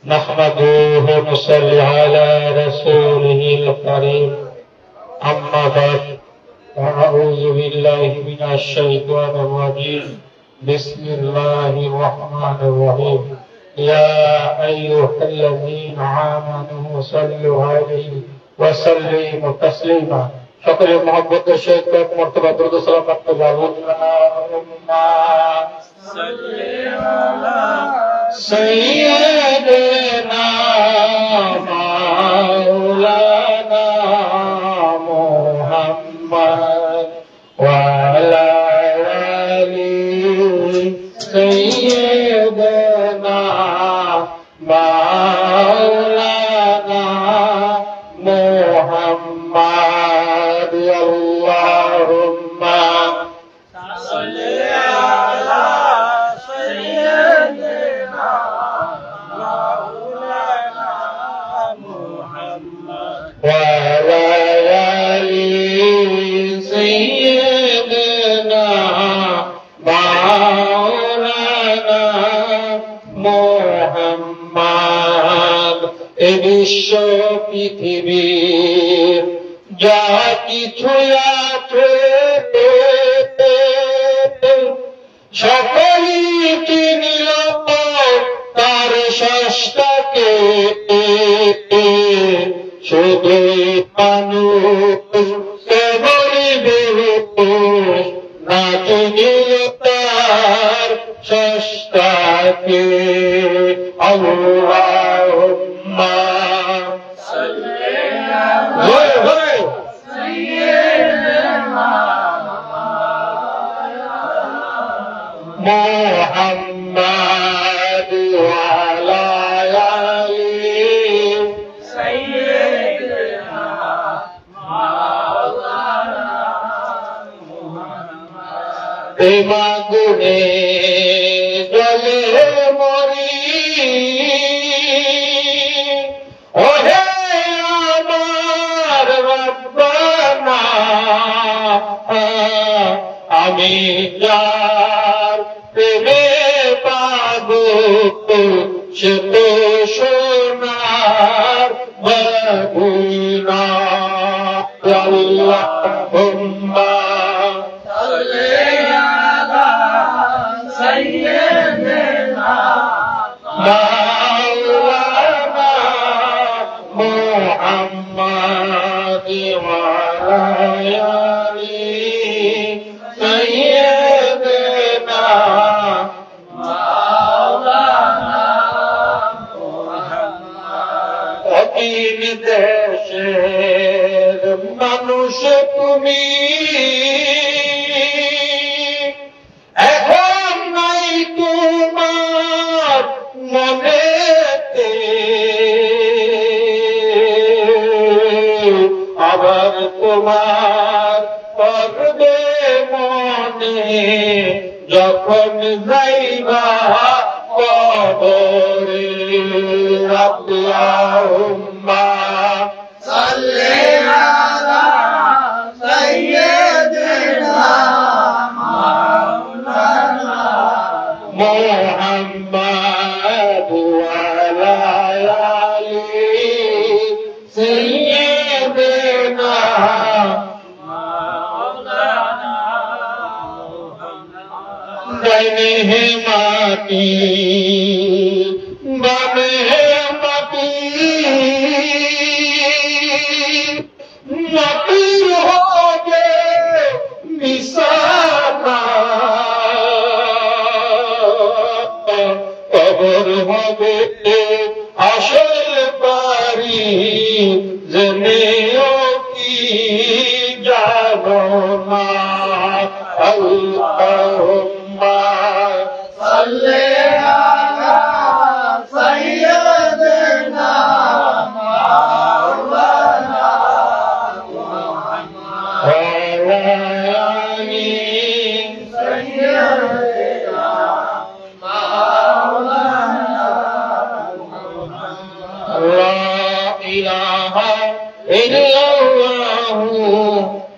نحمده ونصلي على رسوله الكريم أما بعد أعوذ بالله من الشيطان الرجيم بسم الله الرحمن الرحيم يا أيها الذين آمنوا صلوا عليه وسلموا تسليما সকলে মহব্বতের সহিত কয়েক মর্তবা দরুদ ও সালাম পাঠ করব আল্লাহুম্মা সাল্লি আলা সাইয়্যিদিনা মাওলানা মুহাম্মদ ওয়া আলা আলি সাইয়্যিদিনা মাওলানা মুহাম্মদ আল্লাহুম্মা সাল্লি আলা সাইয়্যিদিনা মাওলানা মুহাম্মদ ওয়া আলা আলি সাইয়্যিদিনা মাওলানা মুহাম্মদ। এ বিশ্ব পৃথিবীর যা কিছু আছে সকলই চিনিল তার স্রষ্টাকে, শুধু মানুষ কেবলই বেহুশ না চিনিল তার স্রষ্টাকে। আল্লাহুম্মা সাল্লি আলা সাইয়্যিদিনা মুহাম্মদ ওয়া আলা আলি সাইয়্যিদিনা মাওলানা মুহাম্মদ। প্রেমাগুনে জ্বলে মরি ওহে আমার রব্বানা, আমি যার প্রেমে পাগল সে তো সোনার মদিনা। আল্লাহুম্মা সাল্লি আলা সাইয়্যিদিনা মাওলানা মুহাম্মদ ওয়া আলা আলি সাইয়্যিদিনা মাওলানা মুহাম্মদ। অতীন দেশের মানুষ তুমি, এখন নাই তোমার মনেতে, আবার তোমার পড়বে মনে যখন যাইবা কবরে। আল্লাহুম্মা সাল্লি আলা সাইয়্যিদিনা মাওলানা মুহাম্মদ ওয়া আলা আলি সাইয়্যিদিনা মাওলানা মুহাম্মদ। ডাইনে মাটি বামে মাটি, মাটির হবে বিছানা, কবর হবে আসল বাড়ি, জেনেও কি জানো না। আল্লাহুম্মা সাল্লি আলা সাইয়্যিদিনা মাওলানা মুহাম্মদ ওয়া আলা আলি সাইয়্যিদিনা মাওলানা মুহাম্মদ। লা ইলাহা ইল্লাল্লাহু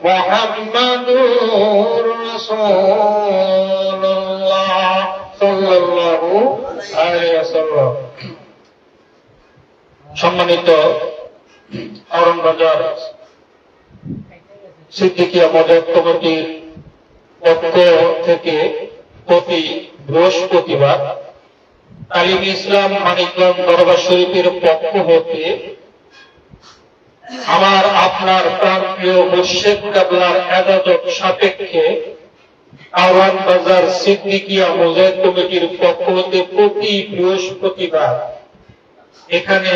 মুহাম্মাদুর রাসূলুল্লাহ সাল্লাল্লাহু আলাইহি ওয়াসাল্লাম। সম্মানিত অরণবাজার সিদ্দিকিয়া মদত কমিটির পক্ষ থেকে প্রতি বৃহস্পতিবার তালিম ইসলাম মানিকগঞ্জ দরবার শরীফের পক্ষ হতে আমার আপনার প্রাণপ্রিয় মুর্শিদ কাবলার এজাজত সাপেক্ষে আওয়ান বাজার সিদ্দিকিয়া মদত কমিটির পক্ষ হতে প্রতি বৃহস্পতিবার এখানে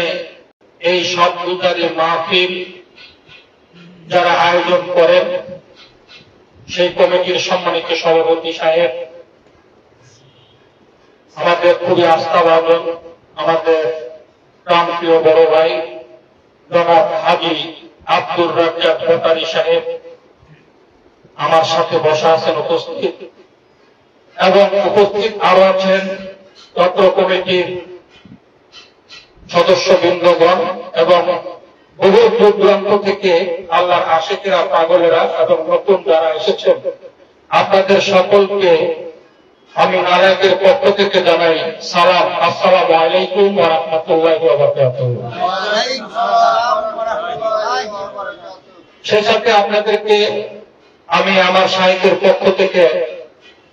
এই শব্দদারি মাহফিল যারা আয়োজন করেন সেই কমিটির সম্মানিত সভাপতি সাহেব, আমাদের খুবই আস্থাভাজন আমাদের প্রাণপ্রিয় বড় ভাই জনাব হাজী আব্দুর রাজ্জাক ভোটারি সাহেব আমার সাথে বসা আছেন উপস্থিত, এবং উপস্থিত আরো আছেন তত্ত্ব কমিটির সদস্যবৃন্দগণ এবং বহু দূর দূরান্ত থেকে আল্লাহর আশিকেরা পাগলেরা এবং নতুন যারা এসেছেন আপনাদের সকলকে আমি নারায়ণের পক্ষ থেকে জানাই সালাম, আসসালামু আলাইকুম ওয়া রাহমাতুল্লাহি ওয়া বারাকাতুহু। সেই সাথে আপনাদেরকে আমি আমার সাহিত্যের পক্ষ থেকে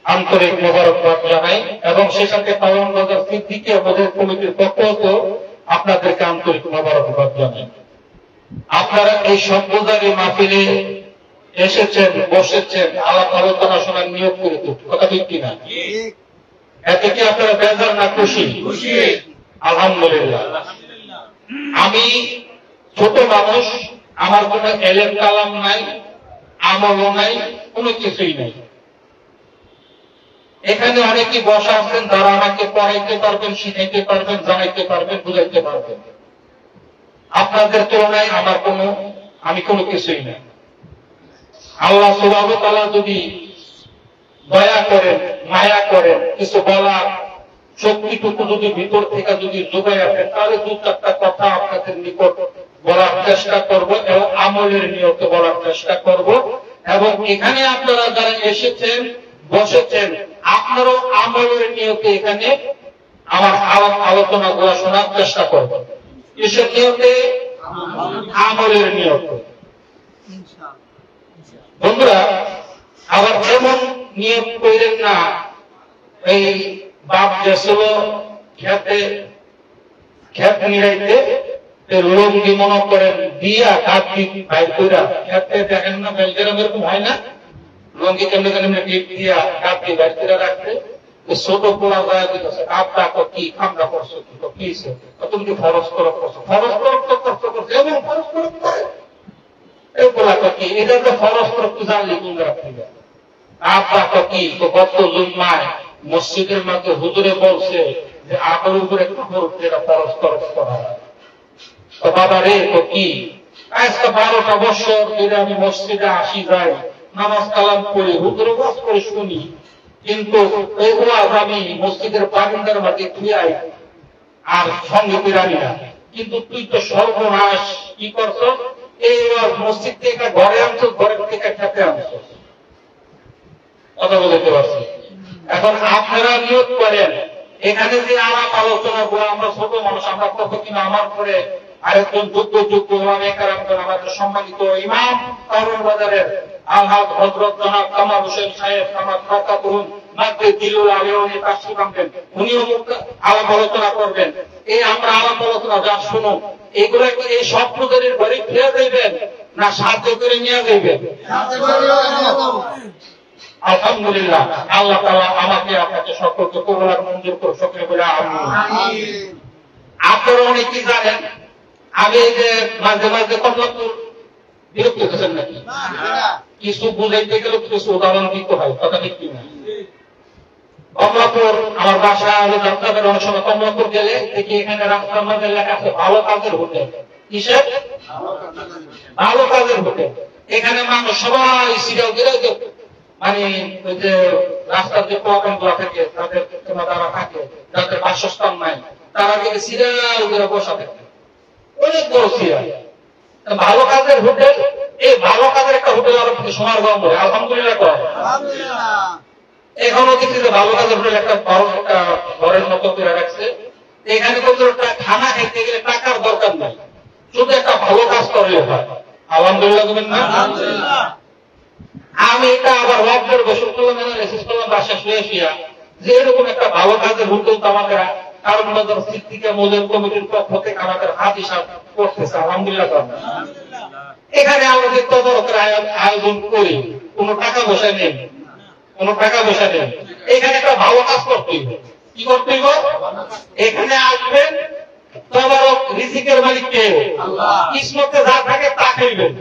আন্তরিক মোবারকবাদ জানাই এবং সেই সাথে আওয়ান বাজার সিদ্দিকিয়া মদত কমিটির পক্ষ থেকে আপনাদেরকে আন্তরিক মোবারকবাদ জানাই। আপনারা এই সম্প্রদায়ের মাহফিলে এসেছেন, বসেছেন, আলাপ আলোচনা শোনার নিয়োগ করে কথা ঠিক কিনা? এতে কি আপনারা বেজার না খুশি? আলহামদুলিল্লাহ। আমি ছোট মানুষ, আমার কোন এলেম কালাম নাই, আমলও নাই, কোনো কিছুই নাই। এখানে অনেকে বসা আছেন যারা আমাকে পড়াইতে পারবেন, শিখাইতে পারবেন, জানাইতে পারবেন, বুঝাইতে পারবেন। আপনাদের তুলনায় আমি কোনো কিছুই নাই। আল্লাহ সুবহানাহু ওয়া তাআলা যদি দয়া করেন, মায়া করেন, কিছু বলার শক্তিটুকু যদি ভিতর থেকে যদি যোগাই আসেন, তাহলে দু চারটা কথা আপনাদের নিকট বলার চেষ্টা করব এবং আমলের নিয়তে বলার চেষ্টা করব। এবং এখানে আপনারা যারা এসেছেন, বসেছেন, আপনারও আমলের নিয়তে এখানে আমার আলোচনা গুলো শোনার চেষ্টা করব। কিসের নিয়তে? আমলের নিয়তে। বন্ধুরা, আবার এমন নিয়ত করেন না এই বাপ গেছিল খেত নিরাইতে লঙ্গি মনে করেন দিয়া কার্তিক ভাই কইরা খেতে দেখেন না, বেলগ্রাম এরকম হয় না, লঙ্গি কেমনে কেমনে টিপ দিয়া কার্তিক ভাই কইরা রাখতে ছোট পোলা যায় দিতেছে, আপনা কি খামটা করছো, কি তুমি কি ফরজ করো করছো, ফরজ করছো এবং ফরজ করো এই পোলা কি এটা তো ফরজ করো তুই জানলি কোন রাখতে আপনা কি তো গত জুম্মায় মসজিদের মধ্যে হুজুরে বলছে যে আপনার উপরে এটা ফরজ করা হয়। তো বাবা রে তো কি আজকে 12টা বছর ধরে আমি মসজিদে আসি যাই, নামাজ কালাম পড়ি, হুজুরে ওয়াজ করে শুনি, কিন্তু এই ওয়াজ আমি মসজিদের বারান্দার মাঝে তুই আই আর সঙ্গে ফিরানি না। কিন্তু তুই তো সর্বনাশ কি করছ, এই ওয়াজ মসজিদ থেকে ঘরে আনছো, ঘরের থেকে খেতে আনছো। কথা বলতে পারছি। এখন আপনারা নিয়োগ করেন এখানে যে আলাপ আলোচনা গুলো, আমরা ছোট মানুষ, আমরা কত কিনা আমার পরে আরেকজন যোগ্য আমাদের সম্মানিত ইমাম আওয়ান বাজারের আলহাজ হযরত জনাব কামাল হোসেন সাহেব আমার কথা করুন মাত্র দিলুল আলিয়নি তাশরিফ আনবেন, উনিও আলাপ আলোচনা করবেন। এই আমরা আলাপ আলোচনা যা শুনুন এগুলো কি এই স্বপ্নদের বাড়ি ফিরে যাইবেন না সাহায্য করে নিয়ে যাইবেন? আলহামদুলিল্লাহ, আল্লাহ তাআলা আমাকে আপনাকে সকলকে কবুল আর মঞ্জুর করে সকলে বলে আমিন। আপনারা অনেকেই জানেন আমি এই যে মাঝে মাঝে কমলাপুর বিরক্ত হচ্ছেন নাকি, কিছু বুঝাইতে গেলে কিছু উদাহরণ দিতে হয়, কথা ঠিক কিনা? কমলাপুর আমার বাসা হলো যাত্রাদের অনেক সময় কমলাপুর গেলে দেখি এখানে রাস্তার মধ্যে লেখা আছে ভালো কাজের হোটেল। কিসের? ভালো কাজের হোটেল। এখানে মানুষ সবাই সিরিয়াল দিয়ে মানে ওই যে রাস্তার যে প্রবলেম গুলা থাকে তাদের যারা থাকে যাদের বাসস্থান নাই তারা কিন্তু সিরিয়াল করে বসা থাকে, অনেক বড় সিরিয়াল। ভালো কাজের হোটেল, এই ভালো কাজের একটা হোটেল আরো সোনারগাঁও বলে, আলহামদুলিল্লাহ। এখনো কিছু ভালো কাজের জন্য একটা ঘরের মতো করে রাখছে। এখানে কতটা খানা খাইতে গেলে টাকার দরকার নাই, শুধু একটা ভালো কাজ করলে হয়। আলহামদুলিল্লাহ বলবেন না? আমি এটা আবার রব্বের গোসল করলাম, শেষ করলাম বাসা শুয়ে শুয়া, যে এরকম একটা ভালো কাজের হুকুম আমাদের কারণ সিদ্দিকা মৌজার কমিটির পক্ষ থেকে আমাদের হাত হিসাব করতেছে। আলহামদুলিল্লাহ। এখানে আমাদের তদারকের আয়োজন করি, কোনো টাকা পয়সা নেই, কোনো টাকা পয়সা নেই। এখানে একটা ভালো কাজ করতে হইব। কি করতে হইব? এখানে আসবেন, তদারক রিজিকের মালিক কে? কিসমতে যা থাকে তা খাইবেন।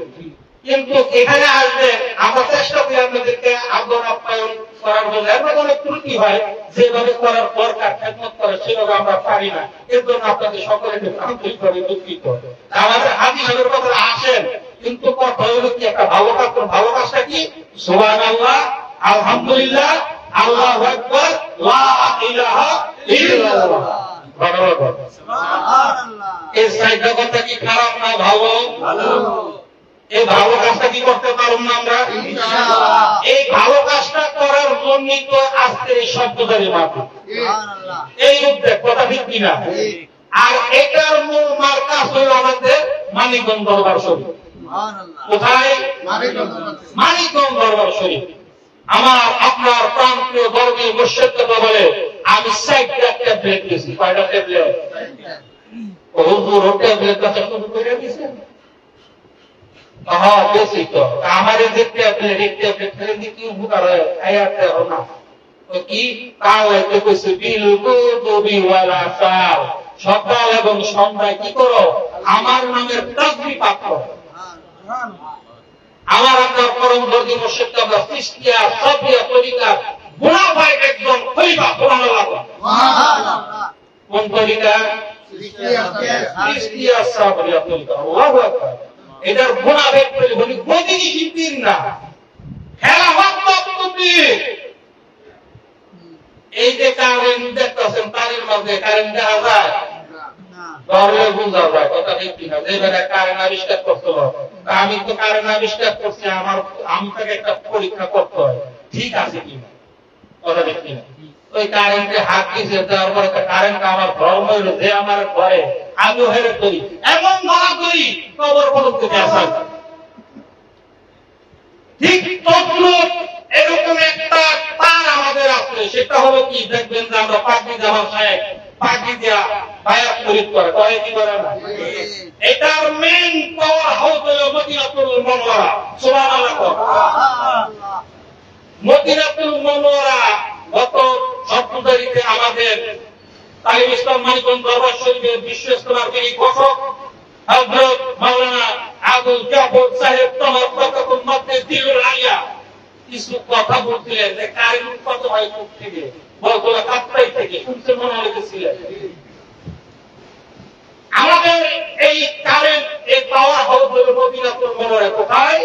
কিন্তু এখানে আসবে আমরা চেষ্টা করি আপনাদেরকে আদর আপ্যায়ন করার জন্য। এমন অনেক ত্রুটি হয়, যেভাবে করার দরকার খেদমত করে সেভাবে আমরা পারি না। এর জন্য আপনাদের সকলকে আন্তরিকভাবে দুঃখিত। আমাদের হাজি সাহেবের কথা আসেন, কিন্তু কথা হলো কি একটা ভালো কাজ। ভালো কাজটা কি? সুবহানাল্লাহ, আলহামদুলিল্লাহ, আল্লাহু আকবার, লা ইলাহা ইল্লাল্লাহ। সুবহানাল্লাহ। এই সাইডটা কথা কি খারাপ না ভালো? ভালো। এই ভালো কাজটা কি করতে পারুন না আমরা? ইনশাআল্লাহ। এই ভালো কাজটা করার জন্যই তো আজকে এই শব্দধারী মাহফিল। সুবহানাল্লাহ। এই উদ্যোগ কথা ঠিক কিনা? আর এটার মূল মার্কাজ হলো আমাদের মানিকগঞ্জ দরবার শরীফ। সুবহানাল্লাহ। কোথায়? মানিকগঞ্জ দরবার শরীফ। আমার আপনার প্রান্তীয় দরবেশ মুর্শিদকে বলে আমি 60টা ট্যাবলেট দিয়েছি। কয়টা ট্যাবলেট? হুজুর ট্যাবলেট কাছে শুরু করে দিয়েছেন। হ্যাঁ বেশি তো আমার যে ট্যাবলেট ফেলে দিয়ে কি উপকার হয়? আয়াতে হল না কি কাওয়াইতে কইছে বিল গুদুবি ওয়াল আসার, সকাল এবং সন্ধ্যায় কি করো? আমার নামের তাসবিহ পাঠ করো। আমার আপনার পরম দর্দি মুর্শিদ কাবলা চিশতিয়া সাফিয়া তরিকা মুনাফায়েদ একজন খলিফা। সুবহানাল্লাহ। কোন তরিকা? চিশতিয়া সাফিয়া তরিকা। আল্লাহু আকবার। এটার মুনাফায়েদ বলি গদিনী শিল্পীর না, খেলাফত তত্ত্ববিদ। এই যে কারেন্ট দেখতেছেন, তারের মাঝে কারেন্ট দেখা যায়, ধরলে বোঝা যায় কথা ঠিক কিনা। যেভাবে কারেন্ট আবিষ্কার করতে হয়, আমি তো কারেন্ট আবিষ্কার করছি, আমি তাকে একটা পরীক্ষা করতে হয় ঠিক আছে কিনা, কথা ঠিক কিনা। ওই কারেন্টে হাত দিয়েছে, দেওয়ার পরে কারেন্ট আমার ধর্ম হইল যে আমার ঘরে আমি হেরে করি, এমন ধরা করি কবর পর্যন্ত আসা। ঠিক তদ্রূপ এরকম একটা তার আমাদের আছে, সেটা হলো কি দেখবেন যে আমরা পাগড়ি জামা সাহেব পাগড়ি দেওয়া বায়াত শরীফ করে, করে কি করে না? এটার মেইন পাওয়ার হাউস হলো মদিনাতুল মুনাওয়ারা। সুবহানাল্লাহ। মদিনাতুল মুনাওয়ারা গত 17 তারিখে আমাদের তালিম ইসলাম মানিকগঞ্জ দরবার শরীফের বিশ্ব ইজতেমার যিনি ঘোষক হযরত মাওলানা আবুল জাফর সাহেব তোমার বরকতুল মধ্যে দিলুল আলিয়া কিছু কথা বলছিলেন যে কারেন্ট কত হয় কোথা থেকে? বলতো কাপ্তাই থেকে। শুনতে মনে হয়েছিলেন আমাদের এই কারেন্ট এই পাওয়ার হাউস হলো মদিনাতুল মুনাওয়ারা। কোথায়?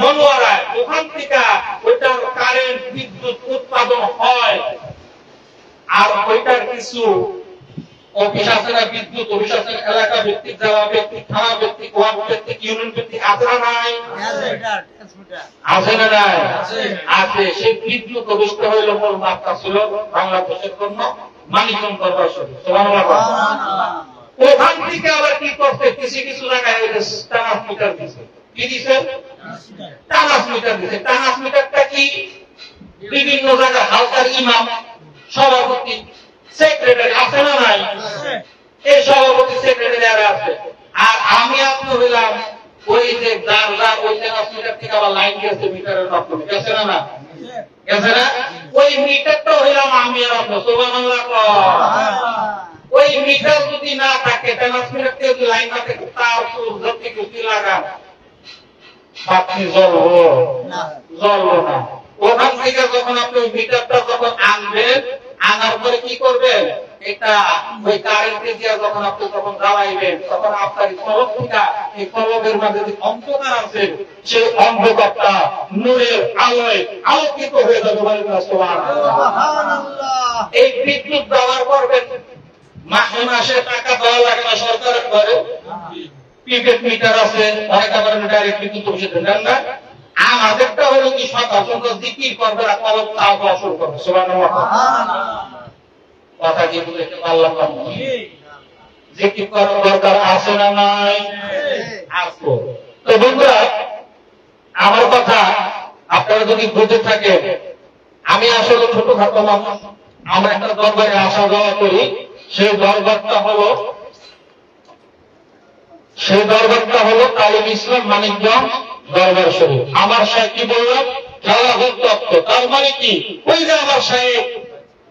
মনোয়ারায়। ওখান থেকে ওইটার কারেন্ট বিদ্যুৎ উৎপাদন হয়। আর ওইটার কিছু অফিস আছে না, বিদ্যুৎ অফিস আছে, এলাকা ভিত্তিক, জেলা ভিত্তিক, থানা ভিত্তিক, ওয়ার্ড ভিত্তিক, ইউনিয়ন ভিত্তিক আছে না নাই? আছে না নাই? আছে। সেই বিদ্যুৎ অফিসটা হইল মূল মাত্রা ছিল বাংলাদেশের জন্য মানিকগঞ্জ দরবার শরীফ। সুবহানাল্লাহ। ওখান থেকে আবার কি করতে কিছু কিছু জায়গায় ট্রান্সমিটার দিছে। কি দিছে? ট্রান্সমিটার দিছে। ট্রান্সমিটারটা কি? বিভিন্ন জায়গায় হালকার ইমাম, সভাপতি, সেক্রেটারি আছে না নাই? এই সভাপতি সেক্রেটারি আছে। আর আমি আপনি হইলাম ওই যে যার যার ওই ট্রান্সমিটার থেকে আবার লাইন গেছে মিটারের মাধ্যমে, গেছে না? না গেছে না? ওই মিটারটা হইলাম আমি আর আপনি। সুবহানাল্লাহ। ওই মিটার যদি না থাকে, ট্রান্সমিটার থেকে যদি লাইন না থাকে, তার যদি কুচি লাগান বাতি জ্বলবো জ্বলবো না। ওখান থেকে যখন আপনি ওই মিটারটা যখন আনবেন, আনার পরে কি করবেন? এটা ওই কারেন্টে দিয়ে যখন আপনি যখন জ্বালাইবেন, তখন আপনার কলব থেকে এই কলবের মাঝে যে অন্ধকার আছে, সেই অন্ধকারটা নূরের আলোয় আলোকিত হয়ে যাবে। সুবহানাল্লাহ। এই বিদ্যুৎ ব্যবহার করবেন, মাসে মাসে টাকা দেওয়া লাগে না সরকারের ঘরে। প্রিপেড মিটার আছে, অনেক আবার ডাইরেক্ট বিদ্যুৎ অফিসে দেন না। আমাদেরটা হলো কি সকাল সন্ধ্যা জিকির করবে আর কবর তাওবা শুরু করবে সুবহানাল্লাহ। কথা কি বুঝতে পারলাম না? জিকির করার দরকার আছে না নাই? আছে। তো বন্ধুরা, আমার কথা আপনারা যদি বুঝে থাকেন, আমি আসলে ছোটখাটো মানুষ, আমরা একটা দরবারে আসা যাওয়া করি। সেই দরবারটা হলো তালিম ইসলাম মানিকগঞ্জ দরবার শরীফ। আমার সাহেব কি বললাম? খেলাধুল তত্ত্ব। তার মানে কি? ওই যে আমার সাহেব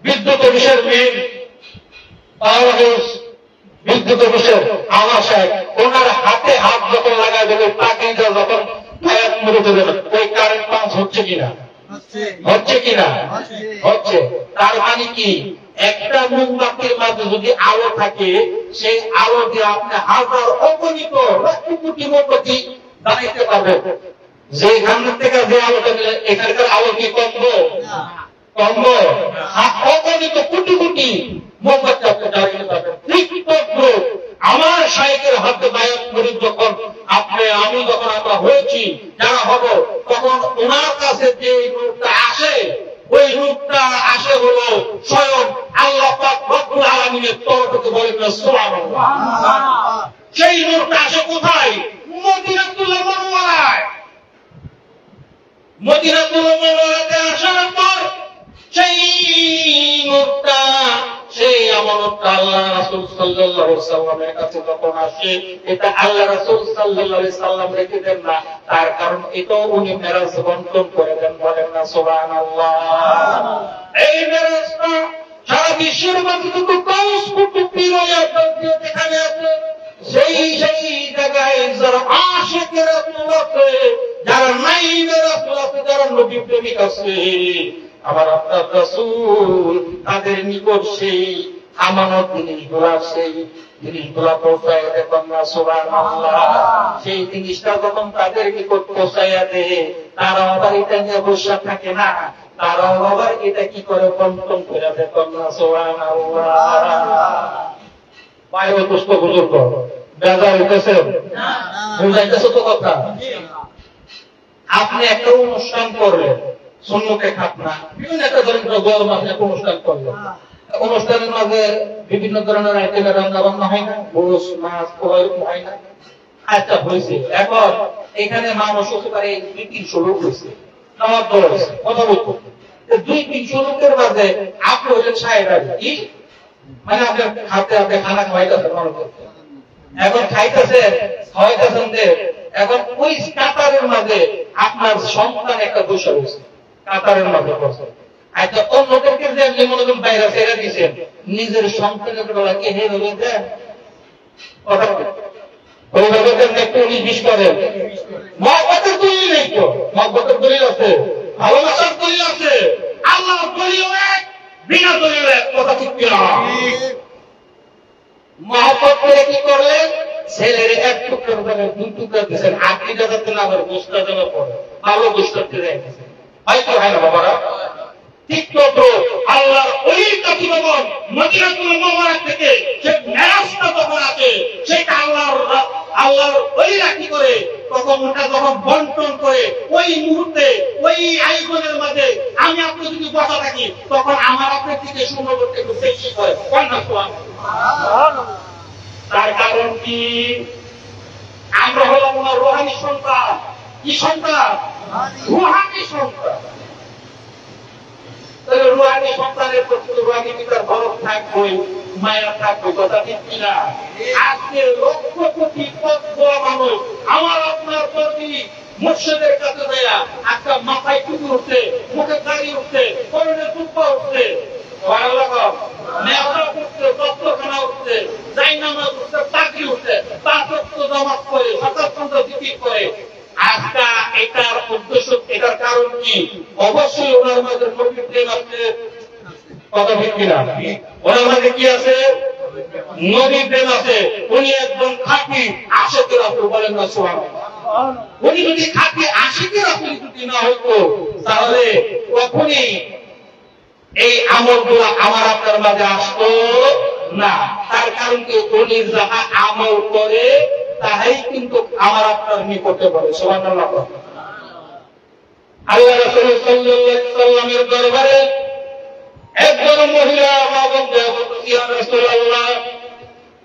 বিদ্যুৎ অফিসের মেন পাওয়ার হাউস বিদ্যুৎ অফিসের আমার সাহেব, ওনার হাতে হাত যখন লাগাই দেবে, তাকে যখন ফায়ার মরে দেবে, ওই কারেন্ট পাস হচ্ছে কিনা? হচ্ছে। তার মানে কি? একটা মোমবাতির মাঝে যদি আলো থাকে, সেই আলো দিয়ে আপনি হাজার অগণিত লক্ষ কোটি মোমবাতি জ্বালাইতে পারবেন। যেখান থেকে যে আলোটা দিলে এখানকার আলো কি কমবো? অগণিত কোটি কোটি মোমবাতি আপনি জ্বালাইতে পারবেন। আমার শাইখের হাতে বায়াত করি যখন আমি যখন আমরা হয়েছি, যারা হব, তখন ওনার কাছে যে রূপটা আসে, ওই রূপটা আসে হলো স্বয়ং আল্লাহ পাক রব্বুল আলামিনের তরফ থেকে। বলেন না সুবহানাল্লাহ। সেই রূপটা আসে কোথায়? মদিনাতুল মুনাওয়ারায়। মদিনাতুল মুনাওয়ারাতে আসার পর সেই রূপটা, সেই আমানতটা আল্লাহ রাসূল সাল্লাল্লাহু আলাইহি সাল্লামের কাছে যখন আসে, এটা আল্লাহ রাসূল সাল্লাল্লাহু আলাইহি সাল্লাম রেখে দেন না। তার কারণ এটাও উনি মেরাজ বন্টন করে দেন। বলেন না সুবহানাল্লাহ। এই মেরাজটা সারা বিশ্বের মধ্যে কিন্তু কৌস কুতুবীর যেখানে আছে, সেই জায়গায় যারা আশিকের রাসূল আছে, যারা নাইবের রাসূল আছে, যারা নবী প্রেমিক আছে, আমার আপনার রাসূল তাদের নিকট সেই আমানত জিনিসগুলা পৌঁছায় দেন না সুবহানাল্লাহ। সেই জিনিসটা যখন তাদের নিকট পৌঁছাইয়া দেয়, তারা আবার এটা নিয়ে বসে থাকে না, তারা আবার এটা কি করে বন্টন করে দেন না সুবহানাল্লাহ। বাইরে পুষ্প বুজুর্গ বেজার হইতেছে, বুঝাইতেছে তো কথা। আপনি একটা অনুষ্ঠান করলেন, সুন্নতে খাতনা, বিভিন্ন একটা ধরনের গরম আপনি একটা অনুষ্ঠান করলেন। অনুষ্ঠানের মাঝে বিভিন্ন ধরনের আইটেমের রান্না বান্না হয় না, গোশ মাছ এরকম হয় না? আচ্ছা, হয়েছে। এখন এখানে মানুষ হতে পারে 2-300 লোক হয়েছে, আমার দল হয়েছে, কথা বলবো 2-300 লোকের মাঝে আপনি হলেন সাহেব। কি মানে? আপনার হাতে আপনি খানা খাওয়াইতেছেন মানুষ, এখন খাইতেছেন এখন ওই কাতারের মাঝে আপনার সন্তান একটা বসে রয়েছে, কাতারের মাঝে বসে। আচ্ছা, অন্যদেরকে যে আপনি মনোযোগ বাইরে ছেড়ে দিচ্ছেন, নিজের সন্তানের বেলাকে হে ভেবে দেন, ওইভাবে দেন একটু 19-20 করেন। মহব্বতের দলিল নেই তো, মহব্বতের দলিল আছে, ভালোবাসার দলিল আছে, আল্লাহর দলিল এক, বিনা দলিল এক। কথা ঠিক কিনা? মহব্বত করে কি করলেন? ছেলের 1 টুকরা 2 টুকরা দিচ্ছেন, 8 যাতে না করে গোস্তা যেন পড়ে, ভালো গোস্তাতে রেখেছেন। হয়তো হয় না বাবারা? ঠিক তো আল্লাহর ওলির কাছে যখন মদিনাতুল মুনাওয়ারা থেকে যে মেরাজটা যখন আছে, সেটা আল্লাহর ওলিরা কি করে, তখন ওটা যখন বন্টন করে, ওই মুহূর্তে ওই আয়োজনের মাঝে আমি আপনি যদি বসা থাকি, তখন আমার আপনার থেকে সুন্দর করতে একটু বেশি করে। তার কারণ কি? আমরা হলাম ওনার রুহানি সন্তান। কি সন্তান? রুহানি সন্তান। রুহানি সন্তানের প্রতি রুহানি পিতার বরফ থাকবে, মায়া থাকবে। কথা ঠিক কিনা? আজকে লক্ষ কোটি মানুষ আমার আপনার প্রতি মুর্শিদের কাছে দেয়া একটা মাথায় টুপি উঠছে, মুখে দাড়ি উঠছে, করণে টুপা উঠছে, দপ্তরখানা উঠছে, জায়নামাজ উঠছে, চাকরি উঠছে, জামাত করে, সকাল বিক্রি করে। আজকা এটার উদ্দেশ্য, এটার কারণ কি? অবশ্যই ওনার মাঝে নবীর প্রেম আছে। কথা ঠিক কিনা? ওনার মাঝে কি আছে? নবীর প্রেম আছে। উনি একদম খাঁটি আশিকের রাসূল। বলেন না সুবহানাল্লাহ। উনি যদি খাঁটি আশিকের রাসূল যদি না হইতো, তাহলে কখনই এই আমলগুলো আমার আপনার মাঝে আসতো না। তার কারণ কি? উনি যাহা আমল করে তাহাই কিন্তু আমার আপনার নিকটে বলে। সুবহানাল্লাহ। আল্লাহ রাসূল সাল্লাল্লাহু আলাইহি সাল্লামের দরবারে একজন মহিলা মা বলতে, ইয়া রাসূলুল্লাহ,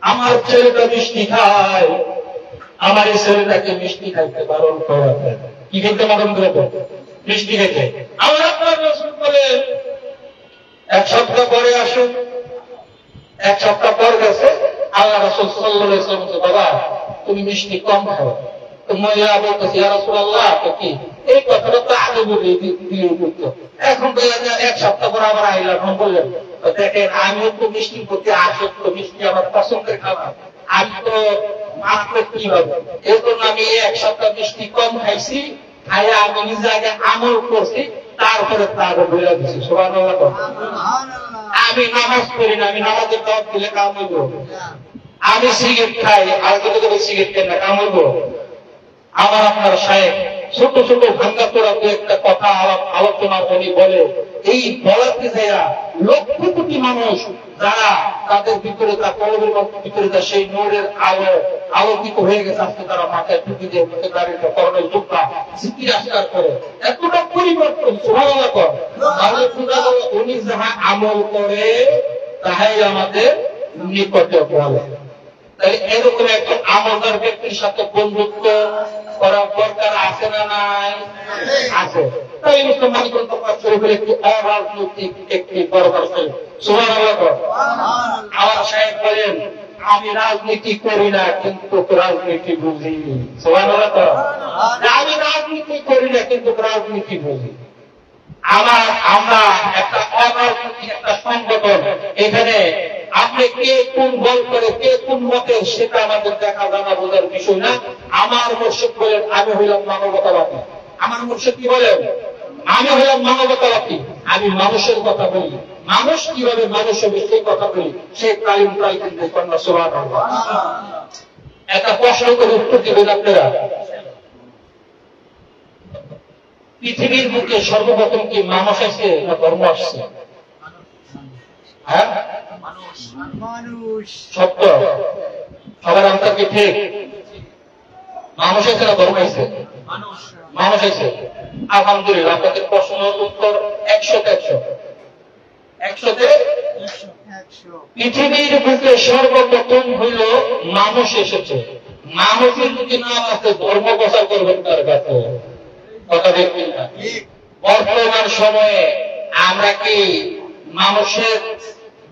আমার ছেলেটা মিষ্টি খায়, আমার এই ছেলেটাকে মিষ্টি খাইতে বারণ করেন। কি খেতে বারণ করবেন? মিষ্টি খেতে। আমার আপনার রাসূল বলেন, এক সপ্তাহ পরে আসুন। এক সপ্তাহ পর গেছে, আল্লাহ রাসূল সাল্লাল্লাহু আলাইহি ওয়াসাল্লাম বলছে, বাবা তুমি মিষ্টি কম খাও। তো মহিলা বলতেছে, ইয়া রাসূলুল্লাহ, তো কি এই কথাটা তো আগে বলে দিয়ে দিত, এখন তো এক সপ্তাহ পর আবার আইলাম বললেন। দেখেন, আমিও তো মিষ্টির প্রতি আসক্ত, মিষ্টি আমার পছন্দের খাবার, আমি তো মাত্র কি হবে, এর জন্য আমি এক সপ্তাহ মিষ্টি কম খাইছি, খাইয়া আমি নিজে আগে আমল করছি, তারপরে তাকে বলে দিচ্ছি। সুবহানাল্লাহ। আমি নামাজ পড়ি না, আমি নামাজের দাওয়াত দিলে কাম হইব। আমি সিগারেট খাই, আর যদি সিগারেট খাই না, কাম হইব। আমার আপনার সাহেব ছোট ছোট ভাঙ্গা তোরা দু একটা কথা আলোচনা উনি বলে, এই বলাতে যাইয়া লক্ষ কোটি মানুষ যারা তাদের ভিতরে তা কলবের ভিতরে তা সেই নূরের আলো আলোকিত হয়ে গেছে, আজকে তারা মাথায় টুপি দিয়ে মুখে দাঁড়িয়ে করণের যোদ্ধা জিকির আস্কার করে, এতটা পরিবর্তন। সুবহানাল্লাহ। তাহলে উনি যাহা আমল করে তাহাই আমাদের নিকটে বলে। তাহলে এরকম একজন আমলদার ব্যক্তির সাথে বন্ধুত্ব করার দরকার আছে না নাই? আছে। তাই মুসলমান শরীফের একটি অরাজনৈতিক একটি দরকার ছিল। সুবহানাল্লাহ। আমার সাহেব বলেন, আমি রাজনীতি করি না কিন্তু রাজনীতি বুঝি। সুবহানাল্লাহ। আমি রাজনীতি করি না কিন্তু রাজনীতি বুঝি। আমরা একটা অরাজনৈতিক একটা সংগঠন, এখানে আপনি কে কোন বল করে, কে কোন মতের, সেটা আমাদের দেখা জানা বোঝার বিষয় না। আমার মুর্শিদ বলেন, আমি হইলাম মানবতাবাদী। আমার মুর্শিদ কি বলেন? আমি হইলাম মানবতাবাদী। আমি মানুষের কথা বলি, মানুষ কিভাবে মানুষ হবে সেই কথা বলি। সে কালিম প্রায় কিন্তু কন্যা। সুবহানাল্লাহ। একটা প্রশ্ন করে উত্তর দিবেন আপনারা। পৃথিবীর বুকে সর্বপ্রথম কি মানুষ আসছে না ধর্ম আসছে? হ্যাঁ, সত্য। সবার আনসার কি ঠিক? মানুষ এসে না ধর্ম এসে? মানুষ এসে। আলহামদুলিল্লাহ, আপনাদের প্রশ্নের উত্তর 100-100। 100-তে পৃথিবীর বুকে সর্বপ্রথম হইল মানুষ এসেছে। মানুষের যদি নাম আছে, ধর্ম প্রচার করবেন তার কাছে। কথা দেখবেন না। বর্তমান সময়ে আমরা কি মানুষের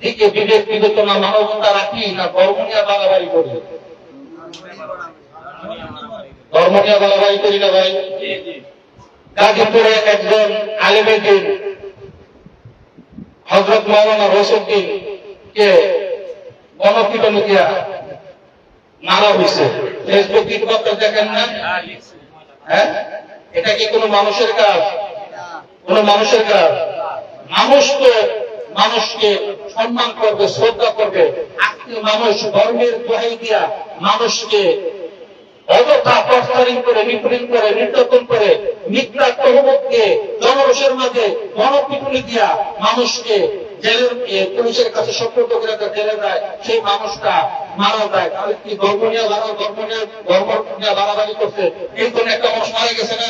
দিকে বিবেক বিবেচনা মানবতা রাখি না ধর্ম নিয়ে বাড়াবাড়ি করি? ধর্ম নিয়ে বাড়াবাড়ি করি না ভাই? গাজীপুরে একজন আলেমের দিন হযরত মাওলানা রশিদউদ্দিন কে গণপিটুনি দিয়া মারা হয়েছে। ফেসবুক টিকটক দেখেন না? হ্যাঁ, এটা কি কোনো মানুষের কাজ? কোন মানুষের কাজ? মানুষ তো মানুষকে সম্মান করবে, শ্রদ্ধা করবে। আজকে মানুষ ধর্মের দোহাই দিয়া মানুষকে অযথা প্রস্তারিত করে, নিপীড়ন করে, নির্যাতন করে, মিথ্যা তহমত দিয়ে জনরোষের মাঝে গণপিটুনি দিয়া মানুষকে জেলের পুলিশের কাছে সুপর্দ করে জেলে দেয়। সেই মানুষটা মারা যায়। তাহলে কি ধর্ম নিয়ে বাড়াবাড়ি করছে? এই কোন একটা মানুষ মারা গেছে না?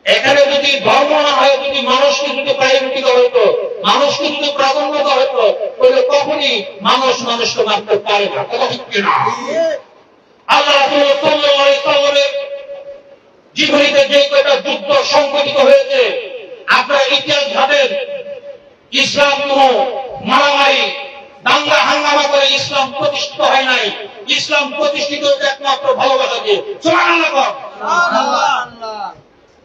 এখানে যদি ধর্ম না হয়, যদি মানুষকে যদি প্রায়োরিটি দেওয়া হইতো, মানুষকে যদি প্রাধান্য দেওয়া হইতো, তাহলে কখনই মানুষ মানুষকে মারতে পারে না। কথা ঠিক কিনা? আল্লাহ রাসূল সাল্লাল্লাহু আলাইহি ওয়াসাল্লামের জীবনীতে যে কয়টা যুদ্ধ সংঘটিত হয়েছে, আপনারা ইতিহাস ভাবেন। ইসলাম কোনো মারামারি দাঙ্গা হাঙ্গামা করে ইসলাম প্রতিষ্ঠিত হয় নাই। ইসলাম প্রতিষ্ঠিত হয়েছে একমাত্র ভালোবাসা দিয়ে। সুবহানাল্লাহ।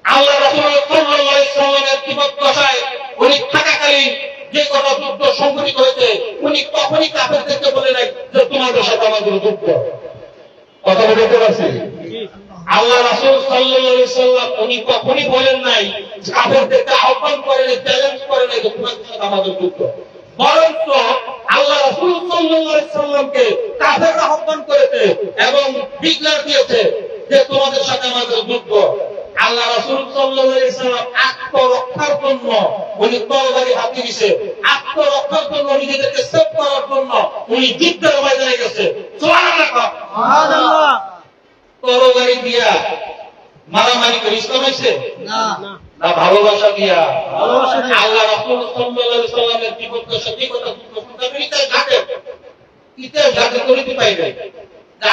আল্লাহ রাসূল সাল্লাল্লাহু আলাইহি ওয়াসাল্লামের জীবদ্দশায় উনি থাকাকালীন যে কোনো যুদ্ধ সংঘটিত হয়েছে, উনি কখনই কাফেরদেরকে বলে নাই যে তোমাদের সাথে আমাদের যুদ্ধ। কথা বলতে পারছি? আল্লাহ রাসূল সাল্লাল্লাহু আলাইহি ওয়াসাল্লাম উনি কখনই বলেন নাই, কাফেরদেরকে আহ্বান করেন, চ্যালেঞ্জ করেন যে তোমাদের সাথে আমাদের যুদ্ধ। বরঞ্চ আল্লাহ রাসূল সাল্লাল্লাহু আলাইহি ওয়াসাল্লামকে কাফেররা আহ্বান করেছে এবং ডিক্লেয়ার দিয়েছে যে তোমাদের সাথে আমাদের যুদ্ধ। আল্লাহ রাসূল সাল্লাল্লাহু আলাইহি ওয়াসাল্লাম আত্মরক্ষার জন্য উনি তরবারি হাতে নিয়েছে। আত্মরক্ষার জন্য নিজেদেরকে সেভ করার জন্য উনি যুদ্ধের ময়দানে গেছে। সুবহানাল্লাহ। সুবহানাল্লাহ। তরবারি দিয়া মারামারি করে ইসলাম হয়েছে? না, না ভালোবাসা দিয়া? আল্লাহ রাসূল সাল্লাল্লাহু আলাইহি সাল্লামের বিপক্ষে সত্যি কথা ইতিহাস ঘাটে করিতে পাই নাই।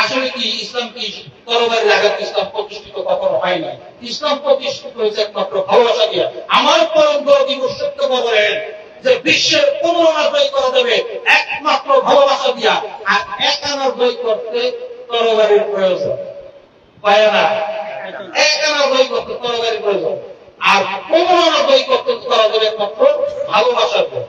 আসলে কি ইসলাম কি তরবারির আঘাত ইসলাম প্রতিষ্ঠিত কখনো হয় না। ইসলাম প্রতিষ্ঠিত হয়েছে একমাত্র ভালোবাসা দিয়া। আমার পরম দরদি সত্য বলেন যে বিশ্বের 15 আনা জয় করা যাবে একমাত্র ভালোবাসা দিয়া, আর 1 আনা জয় করতে তরবারির প্রয়োজন পায় না। 1 আনা জয় করতে তরবারির প্রয়োজন, আর 15 আনা জয় করতে করা যাবে একমাত্র ভালোবাসা দিয়া।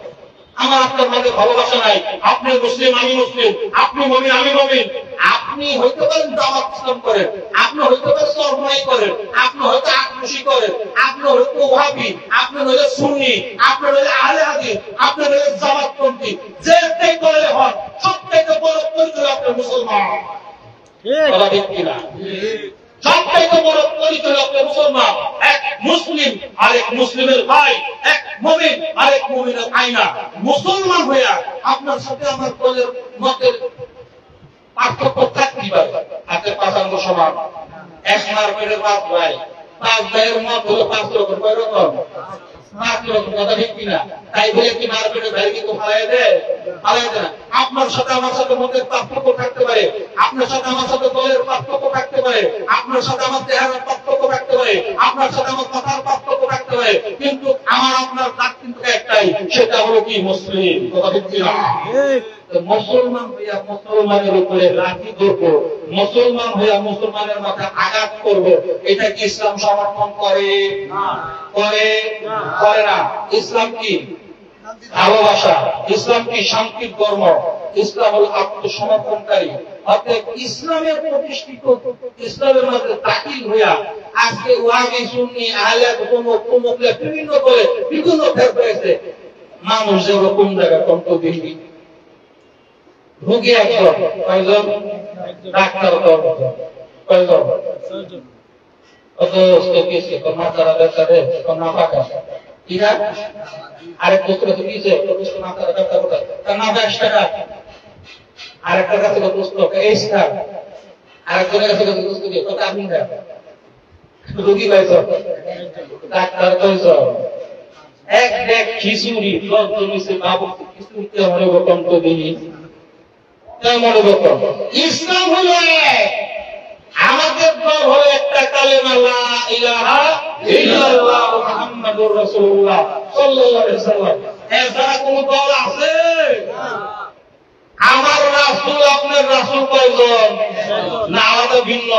আমার আপনার মাঝে ভালোবাসা নাই। আপনি মুসলিম, আমি মুসলিম, আপনি মুমিন, আমি মুমিন। আপনি হইতে পারেন জামাত ইসলাম করেন, আপনি হইতে পারেন সরবরাই করেন, আপনি হয়তো আকৃষি করেন, আপনি হয়তো ওয়াহাবি, আপনি হইলে সুন্নি, আপনি হইলে আহলে হাদিস, আপনি হইলে জামাতপন্থী, যেটাই করে হন সবথেকে বড় পরিচয় আপনার মুসলমান। ঠিক কিনা? সবথেকে বড় পরিচয় আপনার মুসলমান। এক মুসলিম আরেক মুসলিমের ভাই, এক মুমিন আরেক মুমিনের আয়না। মুসলমান হইয়া আপনার সাথে আমার দলের মতের পার্থক্য থাকতে পারে, হাতের পাঁচাঙ্গ সমান, এক মার্কেটের 5 ভাই, 5 ভাইয়ের মত হলো 5 রকম, কয় রকম? 5 রকম। কথা ঠিক কিনা? তাই বলে কি মার্কেটের ভাই কিন্তু ফালাই দেয়? ফালাই দেয় না। আপনার সাথে আমার সাথে মতের পার্থক্য থাকতে পারে, আপনার সাথে আমার সাথে দলের পার্থক্য থাকতে পারে, আপনার সাথে আমার চেহারার পার্থক্য থাকতে পারে, আপনার সাথে আমার কথার পার্থক্য থাকতে পারে, কিন্তু আমার আপনার দাঁত কিন্তু একটাই, সেটা হলো কি মুসলিম। কথা ঠিক কিনা? মুসলমান হইয়া মুসলমানের উপরে লাঠি ধরবো, মুসলমান হইয়া মুসলমানের মাথায় আঘাত করবো, এটা কি ইসলাম সমর্থন করে? করে না। ইসলাম কি ভালোবাসা, ইসলাম কি শান্তির ধর্ম, ইসলাম হল আত্মসমর্পণকারী। অর্থাৎ ইসলামের প্রতিষ্ঠিত, ইসলামের মধ্যে দাখিল হইয়া আজকে ওয়াহাবি, সুন্নি, আহলে হাদিস বিভিন্ন দলে বিভিন্ন ফের হয়েছে। মানুষ যে কোন জায়গায় কণ্ঠ দেখি রোগী একজন, কয়জন? ডাক্তার কয়জন? মাথারা ডাক্তারে না পাকা কিনা? আরেক পুত্র দিয়েছে মাথারা ডাক্তার কোথায়? তার নাম 10 টাকা। আরেকটার কাছে পুস্তক এই স্টার, আরেকজনের কাছে পুস্তক দিয়ে কত আপনি রোগী পাইছ, ডাক্তার কইছ, এক দেখ খিচুড়ি 10 জন হইছে বাবু খিচুড়িতে মনে কণ্ঠ দিই। ইসলাম হলো আমাদের দল হলো একটা, কালেমা লা ইলাহা ইল্লাল্লাহ মুহাম্মাদুর রাসূলুল্লাহ সাল্লাল্লাহু আলাইহি ওয়াসাল্লাম। এছাড়া কোন দল আছে? আমার রাসূল আপনার রাসূল কয়জন? না আলাদা ভিন্ন?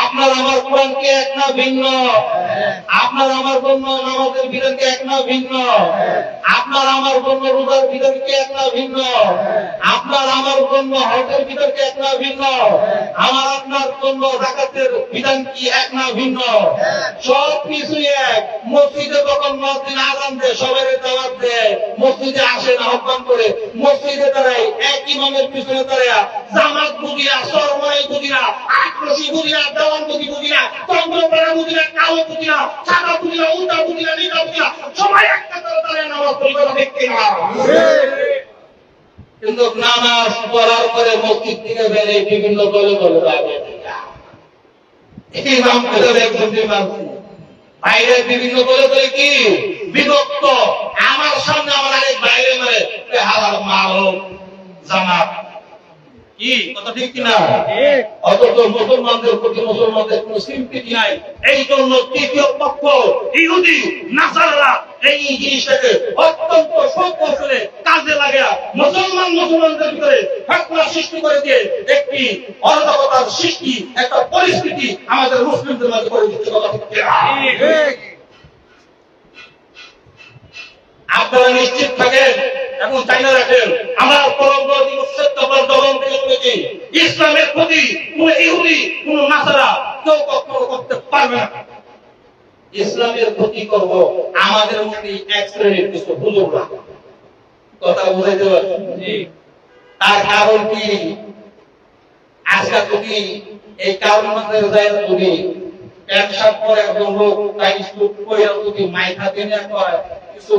আপনার আমার কোরআন কি এক না ভিন্ন? আপনার আমার জন্য নামাজের বিধান কি এক না ভিন্ন? আপনার আমার জন্য রোজার বিধান কি এক না ভিন্ন? আপনার আমার জন্য হজের বিধান কি এক না ভিন্ন? আমার আপনার জন্য যাকাতের বিধান কি এক না ভিন্ন? সব কিছু এক। মসজিদে যখন মুয়াজ্জিন আযান দেয় সবাই দাওয়াত দেয়, মসজিদে আসেন আহ্বান করে, মসজিদে দাঁড়ায় এক ইমামের পিছনে দাঁড়ায়া জামাত বুঝিয়া, সরমাই বুঝিয়া, আক্রোশী বুঝিয়া, দেওয়ান বুঝিয়া, চন্দ্রপাড়া বুঝিয়া, কালো বুঝিয়া, সাদা বুঝিয়া, উল্টা বুঝিয়া, নিটা বুঝিয়া, সবাই একটা করে দাঁড়ায় নামাজ পড়বে। দেখতে না কিন্তু নামাজ পড়ার পরে মসজিদ থেকে বেরিয়ে বিভিন্ন দলে দলে যাবে। ইমাম করে একজন বাইরে বিভিন্ন দলে দলে কি বিভক্ত। আমার সামনে আমার আরেক বাইরে মারে হালাল মাল জামাত কি কথা ঠিক কিনা? অথচ মুসলমানদের প্রতি মুসলমানদের কোন সিম্পিটি নাই। এই জন্য তৃতীয় পক্ষ ইহুদি নাসারারা এই জিনিসটাকে অত্যন্ত সৌকৌশলে কাজে লাগিয়ে মুসলমানদের ভিতরে ফাটলা সৃষ্টি করে দিয়ে একটি অরাজকতার সৃষ্টি, একটা পরিস্থিতি আমাদের মুসলিমদের মাঝে করে দিচ্ছে। কথা ঠিক। আপনারা নিশ্চিত থাকেন এবং চাইনা রাখেন, আমার পরবর্তী ইসলামের প্রতি কোন ইহুদি কোন নাসারা কেউ কখনো করতে পারবে না। ইসলামের ক্ষতি করব আমাদের মধ্যে এক শ্রেণীর কিছু বুজুর্গরা। কথা বুঝাইতে পারছেন? তার কারণ কি? আজকাল যদি এই কারণ মাঝে যায়, যদি ব্যবসার পর একজন লোক তাই যদি মাইথা দিনে কয় কিছু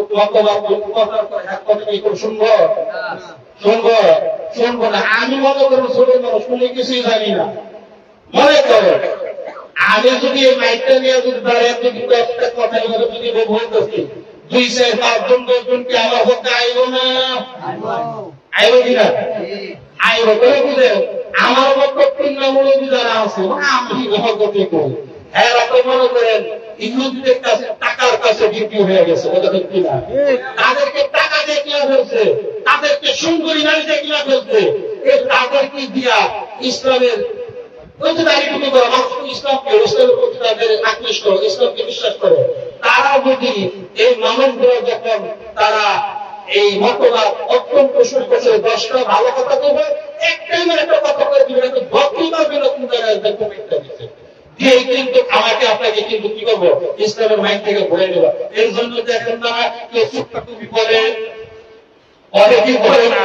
শুনবো না। আমি মনে করবো ছোট মানুষ শুনে কিছুই জানি না। মনে করো আমি যদি এই মাইকটা নিয়ে যদি দাঁড়িয়ে যদি একটা কথা এভাবে যদি বলতেছি 2-4-5 জন 10 জনকে আমার হতে আইব না, আইব কিনা? আইব করে বুঝে আমার মতো তৃণমূল যারা আছে আমি হতে করি এরা তো মনে করেন ইহুদিদের কাছে টাকার কাছে বিক্রি হয়ে গেছে, কথা ঠিক কিনা? তাদেরকে টাকা দিয়ে কিনা ফেলছে, তাদেরকে সুন্দরী নারী দিয়ে কিনা ফেলছে, তাদেরকে দিয়া ইসলামের ইসলামকে ইসলামের প্রতি তাদের আকৃষ্ট, ইসলামকে বিশ্বাস করে। তারা যদি এই মানুষগুলো যখন তারা এই মতবাদ অত্যন্ত শুরু করছে 10টা ভালো কথা বলবে, একটাই একটা কথা করে দিবে, বক্তৃতা বিরোধী জায়গায় কমিটটা দিচ্ছে দিয়ে কিন্তু আমাকে আপনাকে কিন্তু কি করবো ইসলামের মাইন্ড থেকে ভরে নেব। এর জন্য দেখেন না কেউ চুপটা তুমি বলে পরে কি বলে না,